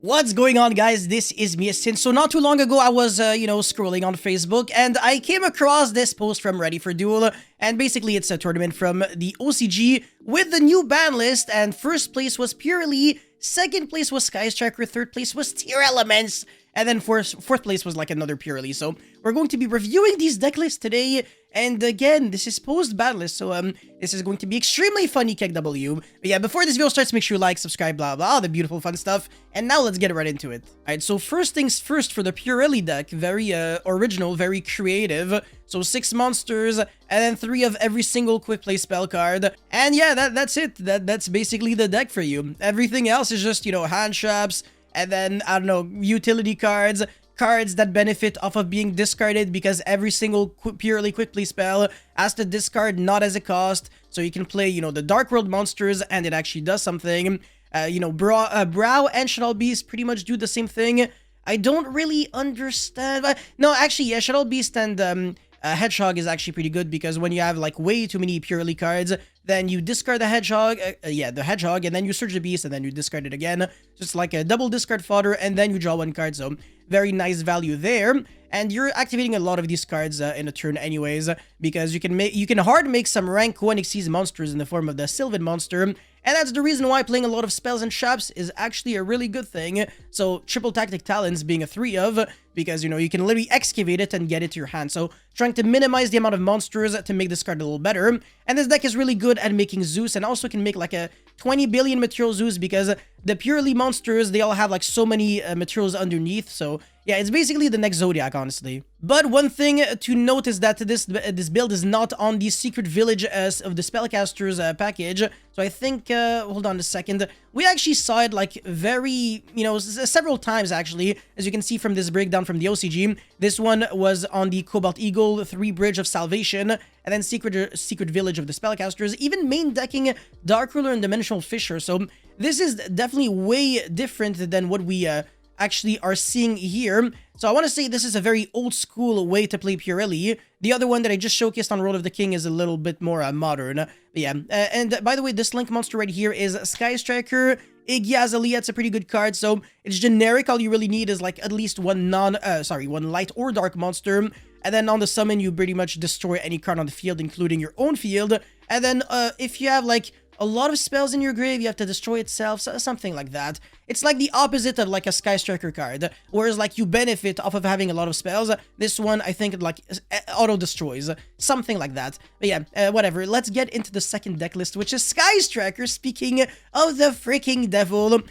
What's going on, guys? This is me, Sin. So not too long ago, I was, scrolling on Facebook, and I came across this post from Ready for Duel, and basically it's a tournament from the OCG with the new ban list, and first place was Purely, second place was Sky Striker, third place was Tier Elements, and then fourth place was like another Purely. So we're going to be reviewing these deck lists today, and again, this is post-ban list, so this is going to be extremely funny, KW. But yeah, before this video starts, make sure you like, subscribe, blah, blah, all the beautiful fun stuff. And now let's get right into it. Alright, so first things first for the Purely deck, very original, very creative. So 6 monsters, and then 3 of every single quick play spell card. And yeah, that's it. That's basically the deck for you. Everything else is just, hand traps, and then, I don't know, utility cards that benefit off of being discarded because every single purely quick play spell has to discard not as a cost. So you can play, the Dark World monsters and it actually does something. Brow and Shuttle Beast pretty much do the same thing. I don't really understand. No, actually, yeah, Shuttle Beast and Hedgehog is actually pretty good because when you have like way too many purely cards, then you discard the Hedgehog, the Hedgehog, and then you search the Beast, and then you discard it again. Just like a double discard fodder, and then you draw 1 card, so very nice value there. And you're activating a lot of these cards in a turn anyways, because you can hard make some rank 1 Xyz monsters in the form of the Sylvan monster. And that's the reason why playing a lot of spells and traps is actually a really good thing. So Triple Tactic Talents being a 3 of, because, you can literally excavate it and get it to your hand. So trying to minimize the amount of monsters to make this card a little better. And this deck is really good at making Zeus, and also can make like a 20 billion material Zeus, because the Purely monsters, they all have like so many materials underneath. So yeah, it's basically the next Zodiac, honestly. But one thing to note is that this build is not on the Secret Village of the Spellcasters package. So I think, hold on a second, we actually saw it like very, several times actually, as you can see from this breakdown from the OCG. This one was on the Cobalt Eagle, 3 Bridge of Salvation, and then Secret Village of the Spellcasters, even main decking Dark Ruler and Dimensional Fisher. So this is definitely way different than what we actually are seeing here. So I want to say this is a very old school way to play Purely. The other one that I just showcased on Road of the King is a little bit more modern. But yeah, and by the way, this Link monster right here is Sky Striker. Iggy Azalea, it's a pretty good card, so it's generic. All you really need is like at least one light or dark monster. And then on the summon, you pretty much destroy any card on the field, including your own field. And then if you have like a lot of spells in your grave, you have to destroy itself, something like that. It's like the opposite of like a Sky Striker card, whereas like you benefit off of having a lot of spells. This one, I think, like auto-destroys, something like that. But yeah, whatever. Let's get into the second deck list, which is Sky Striker. Speaking of the freaking devil,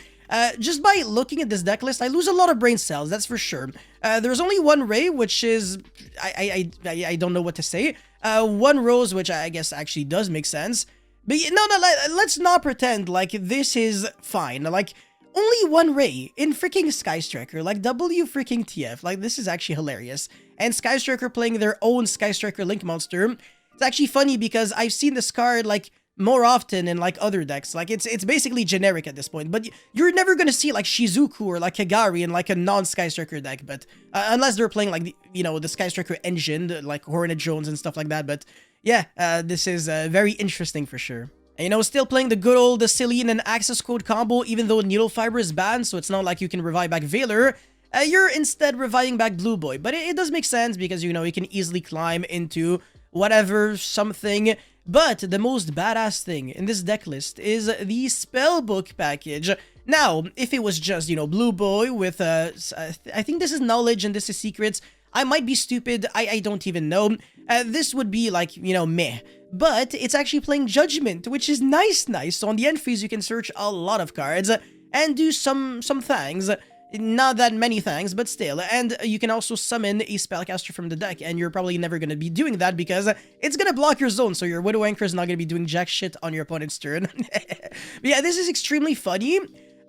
just by looking at this deck list, I lose a lot of brain cells, that's for sure. There's only 1 Ray, which is, I don't know what to say. 1 Rose, which I guess actually does make sense. But no, let's not pretend like this is fine. Like, only 1 Ray in freaking Sky Striker. Like, W freaking TF. Like, this is actually hilarious. And Sky Striker playing their own Sky Striker Link monster. It's actually funny because I've seen this card, like, more often in, like, other decks. Like, it's basically generic at this point. But you're never gonna see, like, Shizuku or, like, Hagari in, like, a non-Sky Striker deck. But, unless they're playing, like, the Sky Striker engine, like Hornet Jones and stuff like that. But yeah, this is very interesting for sure. And, still playing the good old Cillian and Access Code combo, even though Needle Fiber is banned, so it's not like you can revive back Valor. You're instead reviving back Blue Boy. But it does make sense because, you can easily climb into whatever, something. But the most badass thing in this deck list is the Spellbook package. Now, if it was just, Blue Boy with, I think this is Knowledge and this is Secrets. I might be stupid, I don't even know. This would be like, meh. But it's actually playing Judgment, which is nice. So on the end phase, you can search a lot of cards and do some things. Not that many things, but still. And you can also summon a Spellcaster from the deck, and you're probably never going to be doing that because it's going to block your zone, so your Widow Anchor is not going to be doing jack shit on your opponent's turn. But yeah, this is extremely funny.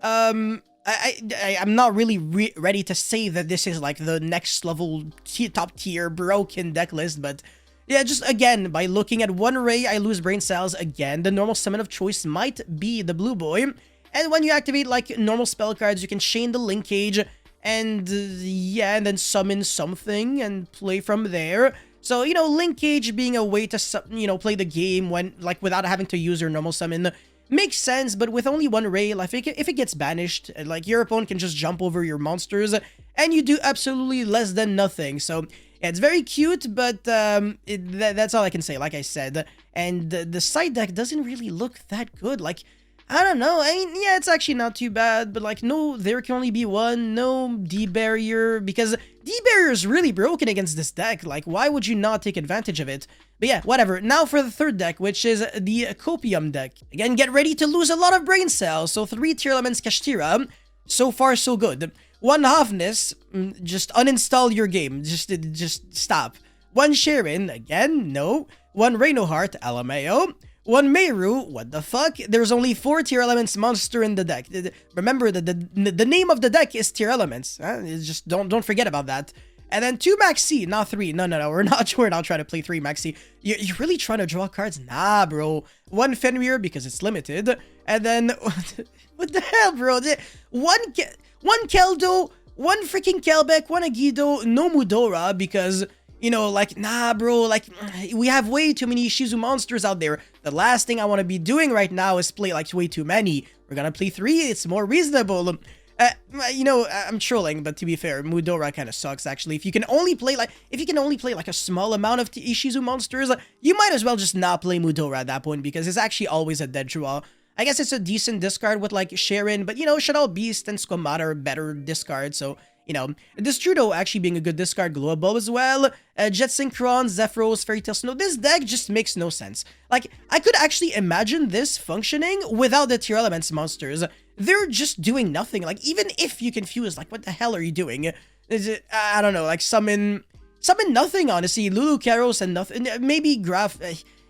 I'm not really ready to say that this is like the next level top tier broken deck list, but yeah, just again, by looking at 1 Ray, I lose brain cells. Again, the normal summon of choice might be the Blue Boy. And when you activate like normal spell cards, you can chain the Linkage and yeah, and then summon something and play from there. So, Linkage being a way to, play the game when, like, without having to use your normal summon makes sense, but with only one Ray, like if it gets banished, like your opponent can just jump over your monsters, and you do absolutely less than nothing. So yeah, it's very cute, but that's all I can say, like I said. And the side deck doesn't really look that good. Like, I don't know. I mean, yeah, it's actually not too bad, but like, no, there can only be one. No D-barrier, because D-barrier is really broken against this deck. Like, why would you not take advantage of it? But yeah, whatever. Now for the third deck, which is the Copium deck. Again, get ready to lose a lot of brain cells. So 3 Tier Elements Kashtira. So far, so good. 1 Hafnis, just uninstall your game. Just stop. 1 Sharon, again, no. 1 Reinoheart, LMAO. 1 Meru, what the fuck? There's only 4 Tier Elements monster in the deck. Remember that the name of the deck is Tier Elements. Just don't forget about that. And then 2 Maxi, not 3. No, we're not trying to play 3 Maxi. You're really trying to draw cards? Nah, bro. 1 Fenrir because it's limited. And then what the hell, bro? 1 Keldo, 1 freaking Kelbeck, 1 Agido, no Mudora because, you know, like, nah, bro, like, we have way too many Shizu monsters out there. The last thing I want to be doing right now is play, like, way too many. We're gonna play 3, it's more reasonable. You know, I'm trolling, but to be fair, Mudora kind of sucks, actually. If you can only play, like, a small amount of Ishizu monsters, you might as well just not play Mudora at that point, because it's actually always a dead draw. I guess it's a decent discard with, like, Sharon, but, you know, Shadow Beast and Squamata are better discards, so, you know, Destrudo actually being a good discard, Glow Bulb as well, Jet Synchron, Zephyros, Fairy Tail Snow. This deck just makes no sense. Like, I could actually imagine this functioning without the Tier Elements monsters. They're just doing nothing. Like, even if you confuse, like, what the hell are you doing? Is it, I don't know, like, summon nothing, honestly. Lulu Karos and nothing. Maybe Graph.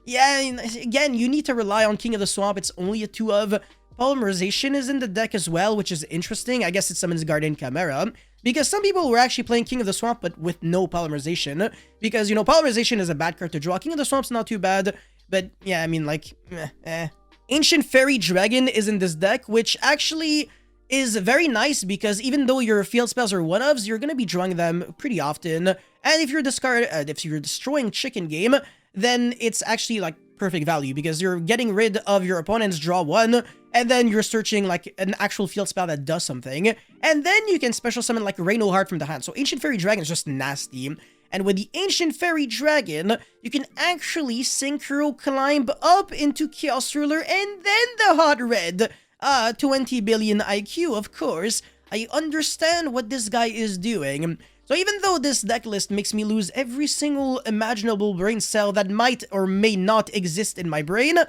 Yeah, again, you need to rely on King of the Swamp. It's only a 2 of. Polymerization is in the deck as well, which is interesting. I guess it summons Guardian Chimera. Because some people were actually playing King of the Swamp, but with no Polymerization. Because, you know, Polymerization is a bad card to draw. King of the Swamp's not too bad. But, yeah, I mean, like, Ancient Fairy Dragon is in this deck, which actually is very nice because even though your field spells are one-ofs, you're going to be drawing them pretty often. And if you're destroying Chicken Game, then it's actually, like, perfect value because you're getting rid of your opponent's draw 1, and then you're searching, like, an actual field spell that does something. And then you can special summon, like, Reinoheart from the hand. So Ancient Fairy Dragon is just nasty. And with the Ancient Fairy Dragon, you can actually Synchro climb up into Chaos Ruler and then the Hot Red. 20 billion IQ, of course. I understand what this guy is doing. So even though this deck list makes me lose every single imaginable brain cell that might or may not exist in my brain,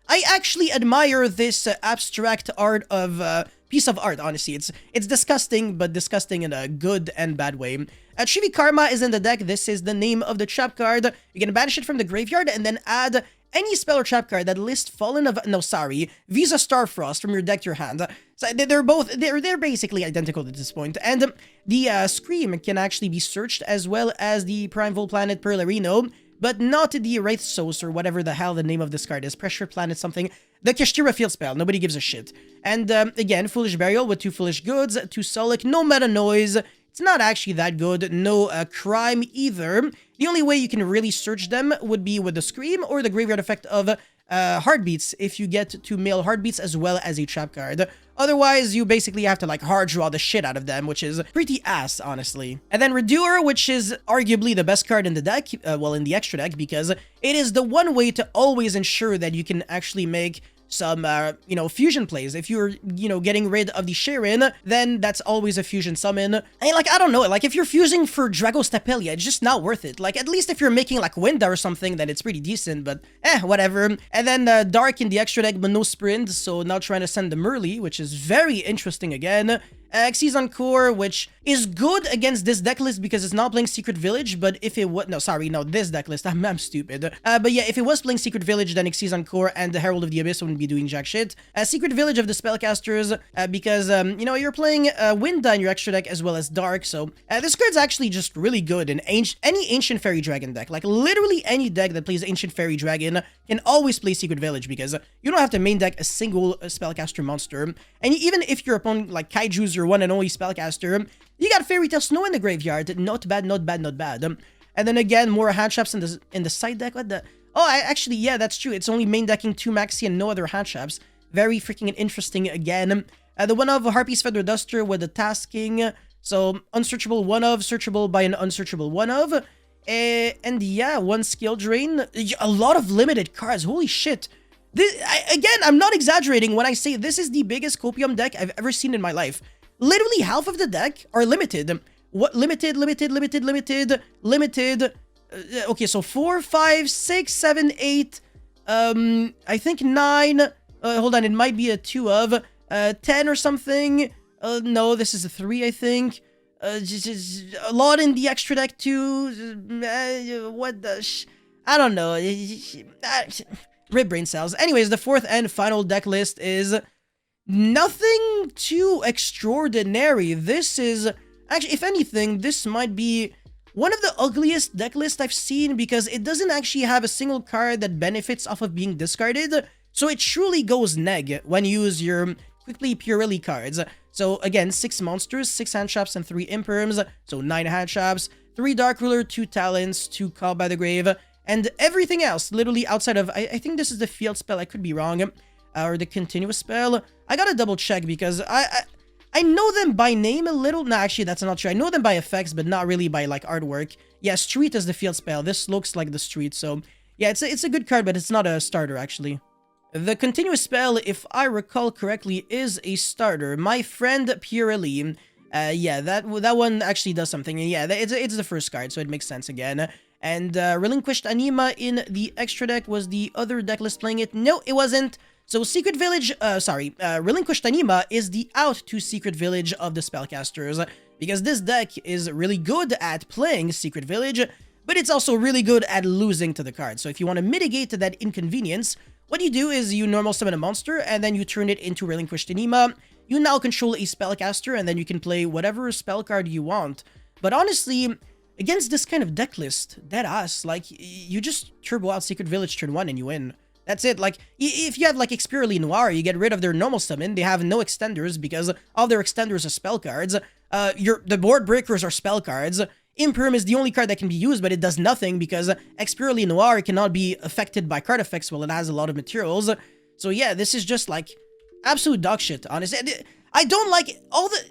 I actually admire this abstract art of piece of art, honestly. It's disgusting, but disgusting in a good and bad way. Chibi Karma is in the deck. This is the name of the trap card. You can banish it from the graveyard and then add any spell or trap card that lists Visa Starfrost from your deck to your hand. So they're basically identical at this point. And the Scream can actually be searched as well as the Primeval Planet Perlerino, but not the Wraith Source or whatever the hell the name of this card is. Pressure Planet something. The Kashtira field spell. Nobody gives a shit. And again, Foolish Burial with 2 Foolish Goods, 2 Solic, no Meta Noise. It's not actually that good. No crime either. The only way you can really search them would be with the Scream or the Graveyard effect of Heartbeats if you get to mail Heartbeats as well as a trap card. Otherwise, you basically have to, like, hard draw the shit out of them, which is pretty ass, honestly. And then Redoer, which is arguably the best card in the deck, well, in the extra deck, because it is the one way to always ensure that you can actually make some, you know, fusion plays. If you're, you know, getting rid of the Sharon, then that's always a fusion summon. And, like, I don't know, like, if you're fusing for Dragostapelia, it's just not worth it. Like, at least if you're making, like, Winda or something, then it's pretty decent, but, whatever. And then, Dark in the extra deck, but no Sprint, so now trying to send the Merly, which is very interesting again. Xyzon Core, which is good against this deck list because it's not playing Secret Village, but if it was... No, this deck list. I'm stupid. But yeah, if it was playing Secret Village, then Xyzon Core and the Herald of the Abyss wouldn't be doing jack shit. Secret Village of the Spellcasters, because, you know, you're playing Winda in your extra deck as well as Dark, so this card's actually just really good in any Ancient Fairy Dragon deck. Like, literally any deck that plays Ancient Fairy Dragon can always play Secret Village because you don't have to main deck a single Spellcaster monster. And even if your opponent, like, Kaiju's your one and only Spellcaster, you got Fairy Tail Snow in the graveyard. Not bad, not bad, not bad. And then again, more hand traps in the side deck. What the... Oh, actually, yeah, that's true. It's only main decking 2 Maxi and no other hand traps. very freaking interesting again. The one of Harpy's Feather Duster with the tasking. So, unsearchable one of, searchable by an unsearchable one of. And yeah, one skill drain. A lot of limited cards. Holy shit. Again, I'm not exaggerating when I say this is the biggest Copium deck I've ever seen in my life. Literally half of the deck are limited. What? Limited. Okay, so 4, 5, 6, 7, 8. I think 9. Hold on, it might be a 2 of. 10 or something. No, this is a 3, I think. Just a lot in the extra deck too. What the I don't know. Rib brain cells. Anyways, the fourth and final deck list is nothing too extraordinary. This is actually, if anything, this might be one of the ugliest deck lists I've seen because it doesn't actually have a single card that benefits off of being discarded. So it truly goes neg when you use your quickly Purely cards. So again, 6 monsters, 6 hand traps, and 3 imperms. So 9 hand traps, 3 Dark Ruler, 2 Talents, 2 Call by the Grave, and everything else literally outside of, I think this is the field spell, I could be wrong, or the continuous spell. I gotta double check because I know them by name a little. No, actually, that's not true. I know them by effects, but not really by like artwork. Yeah, Street is the field spell. This looks like the Street, so yeah, it's a good card, but it's not a starter actually. The continuous spell, if I recall correctly, is a starter. My friend Purely, yeah, that one actually does something. Yeah, it's the first card, so it makes sense again. And Relinquished Anima in the extra deck was the other deck list playing it. No, it wasn't. So Secret Village, Relinquished Anima is the out to Secret Village of the spellcasters, because this deck is really good at playing Secret Village, but it's also really good at losing to the card. So if you want to mitigate that inconvenience, what you do is you normal summon a monster, and then you turn it into Relinquished Anima. You now control a spellcaster, and then you can play whatever spell card you want. But honestly, against this kind of deck list, deadass, like, you just turbo out Secret Village turn 1 and you win. That's it. Like, if you have, like, Expurely Noir, you get rid of their normal summon. They have no extenders because all their extenders are spell cards. The board breakers are spell cards. Imperm is the only card that can be used, but it does nothing because Expurely Noir cannot be affected by card effects while it has a lot of materials. So yeah, this is just, like, absolute dog shit, honestly. I don't like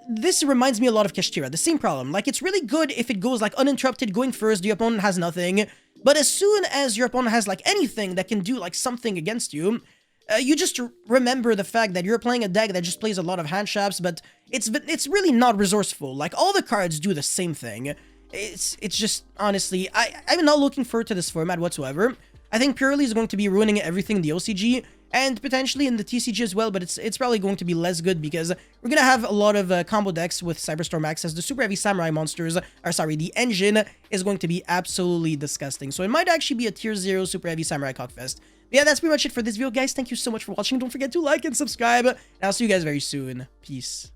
this reminds me a lot of Kashtira, the same problem. Like, it's really good if it goes, like, uninterrupted, going first, the opponent has nothing. But as soon as your opponent has, like, anything that can do, like, something against you, you just remember the fact that you're playing a deck that just plays a lot of hand traps, but it's really not resourceful. Like, all the cards do the same thing. It's just, honestly, I'm not looking forward to this format whatsoever. I think Purely is going to be ruining everything in the OCG, and potentially in the TCG as well, but it's probably going to be less good because we're going to have a lot of combo decks with Cyberstorm access. The Super Heavy Samurai monsters, or sorry, the engine is going to be absolutely disgusting. So it might actually be a tier 0 Super Heavy Samurai Cockfest. But yeah, that's pretty much it for this video, guys. Thank you so much for watching. Don't forget to like and subscribe, and I'll see you guys very soon. Peace.